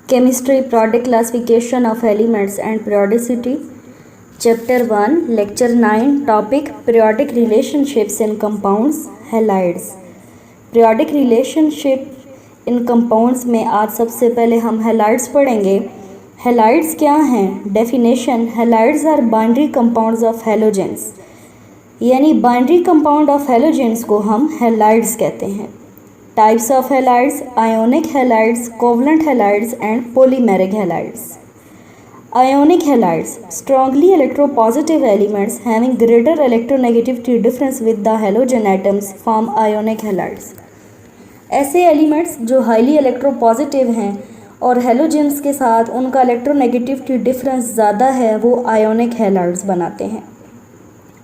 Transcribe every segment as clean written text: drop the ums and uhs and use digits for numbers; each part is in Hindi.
Chemistry Periodic Classification of Elements and Periodicity. Chapter 1 Lecture 9 Topic Periodic Relationships in Compounds Halides. Periodic Relationship in Compounds में आज सबसे पहले हम halides पढ़ेंगे. Halides क्या हैं? Definition: Halides are binary compounds of halogens. यानी binary compound of halogens को हम halides कहते हैं. Types of halides: ionic halides, covalent halides and polymeric halides. Ionic halides: strongly electropositive elements having greater electronegativity difference with the halogen atoms form ionic halides. ऐसे एलिमेंट्स जो हाईली इलेक्ट्रोपॉजिटिव हैं और हेलोजेंस के साथ उनका इलेक्ट्रोनेगेटिविटी डिफरेंस ज़्यादा है वो आयोनिक हैलाइड्स बनाते हैं.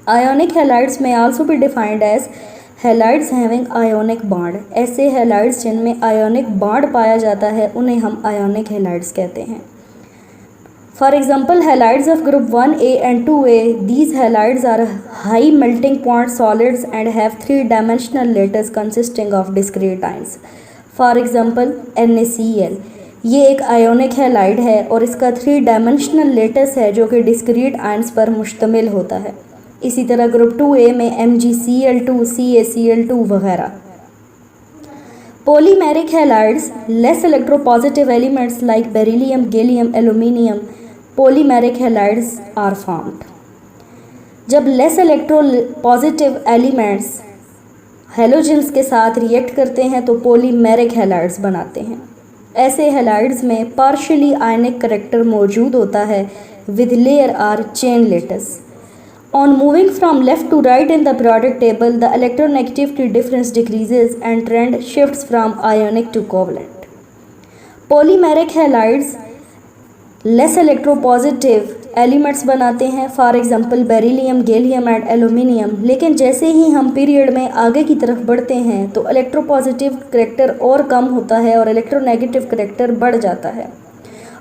Ionic halides may also be defined as halides having ionic bond. ऐसे हैलाइड्स जिनमें आयोनिक बॉन्ड पाया जाता है उन्हें हम आयोनिक हैलाइड्स कहते हैं. For example halides of group 1A and 2A. These halides are high melting point solids and have 3-dimensional lattice consisting of discrete ions. For example NaCl. ये एक आयोनिक हैलाइड है और इसका 3-dimensional लेटस है जो कि डिस्क्रीट आयंस पर मुश्तमिल होता है. इसी तरह ग्रुप 2A में MgCl2, CaCl2 वगैरह. Polymeric halides, less electropositive elements like beryllium, gallium, aluminium, polymeric halides are formed. जब less electropositive elements हेलोजेंस के साथ रिएक्ट करते हैं तो polymeric halides बनाते हैं. ऐसे halides में partially ionic character मौजूद होता है with layer or chain lattice. On moving from left to right in the periodic table, the electronegativity difference decreases and trend shifts from ionic to covalent. Polymeric halides less electropositive elements बनाते हैं. For example beryllium, gallium and aluminium. लेकिन जैसे ही हम पीरियड में आगे की तरफ बढ़ते हैं तो इलेक्ट्रोपॉजिटिव करेक्टर और कम होता है और इलेक्ट्रोनेगेटिव करेक्टर बढ़ जाता है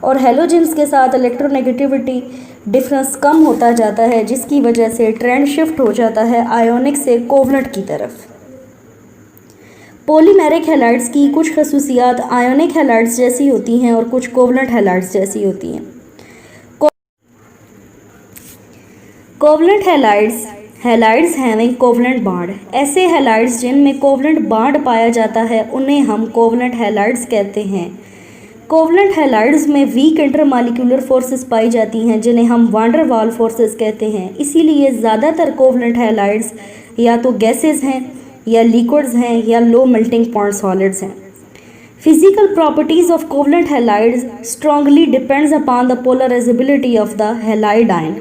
और हेलोजेंस के साथ इलेक्ट्रोनेगेटिविटी डिफरेंस कम होता जाता है जिसकी वजह से ट्रेंड शिफ्ट हो जाता है आयोनिक से कोवलेंट की तरफ. पॉलीमेरिक हैलाइड्स की कुछ खसूसियात आयोनिक हैलाइड्स जैसी होती हैं और कुछ कोवलेंट हैलाइड्स जैसी होती हैं. Covalent halides, halides having covalent bond. ऐसे हैलाइड्स जिनमें कोवलेंट बॉन्ड पाया जाता है उन्हें हम कोवलेंट हैलाइड्स कहते हैं. कोवलेंट हैलाइड्स में वीक इंटरमॉलिक्यूलर फोर्सेस पाई जाती हैं जिन्हें हम वान डर वाल फोर्सेस कहते हैं. इसीलिए ज़्यादातर कोवलेंट हैलाइड्स या तो गैसेस हैं या लिक्विड्स हैं या लो मेल्टिंग पॉइंट सॉलिड्स हैं. Physical properties of covalent halides strongly depends upon the polarisability of the halide ion.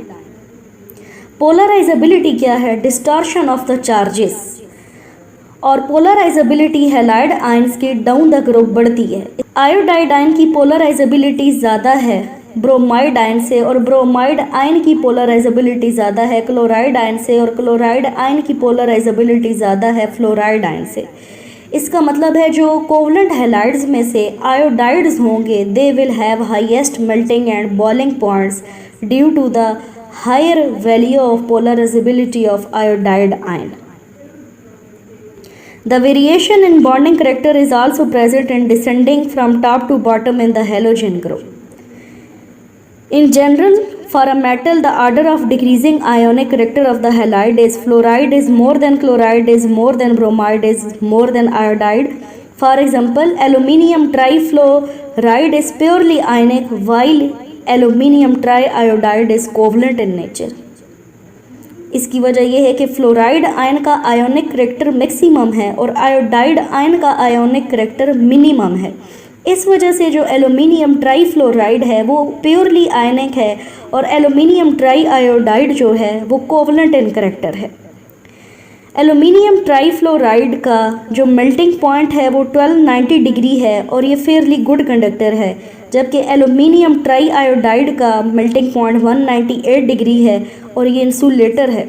Polarisability क्या है? Distortion of the charges. और पोलराइजेबिलिटी हैलाइड आयंस की डाउन द ग्रुप बढ़ती है. आयोडाइड आयन की पोलराइजेबिलिटी ज़्यादा है ब्रोमाइड आयन से और ब्रोमाइड आयन की पोलराइजेबिलिटी ज़्यादा है क्लोराइड आयन से और क्लोराइड आयन की पोलराइजेबिलिटी ज़्यादा है फ्लोराइड आयन से. इसका मतलब है जो कोवलेंट हैलाइड्स में से आयोडाइड्स होंगे they will have highest melting and boiling points due to the higher value of polarisability of iodide ion. The variation in bonding character is also present in descending from top to bottom in the halogen group. In general, for a metal, the order of decreasing ionic character of the halide is fluoride is more than chloride is more than bromide is more than iodide. For example, aluminium trifluoride is purely ionic while aluminium triiodide is covalent in nature. इसकी वजह यह है कि फ्लोराइड आयन का आयोनिक करेक्टर मैक्सिमम है और आयोडाइड आयन का आयोनिक करेक्टर मिनिमम है. इस वजह से जो एल्यूमिनियम ट्राईफ्लोराइड है वो प्योरली आयनिक है और एल्यूमिनियम ट्राईआयोडाइड जो है वो कोवलेंट इन करेक्टर है. एल्यूमिनियम ट्राईफ्लोराइड का जो मेल्टिंग पॉइंट है वो 1290 डिग्री है और ये फेयरली गुड कंडक्टर है, जबकि एल्यूमिनियम ट्राईआयोडाइड का मेल्टिंग पॉइंट 198 डिग्री है और ये इंसुलेटर है.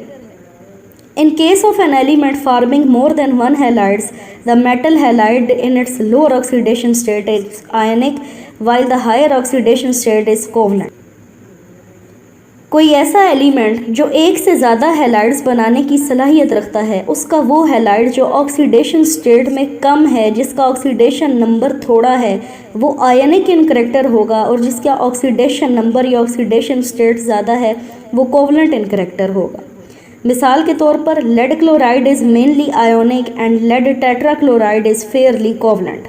In case of an element forming more than one halides the metal halide in its lower oxidation state is ionic while the higher oxidation state is covalent. कोई ऐसा एलिमेंट जो एक से ज़्यादा हैलाइड्स बनाने की सलाहियत रखता है, उसका वो हैलाइड जो ऑक्सीडेशन स्टेट में कम है, जिसका ऑक्सीडेशन नंबर थोड़ा है, वो आयनिक इन करैक्टर होगा, और जिसका ऑक्सीडेशन नंबर या ऑक्सीडेशन स्टेट ज़्यादा है वो कोवलेंट इन करैक्टर होगा। मिसाल के तौर पर lead chloride is mainly ionic and lead tetrachloride is fairly covalent.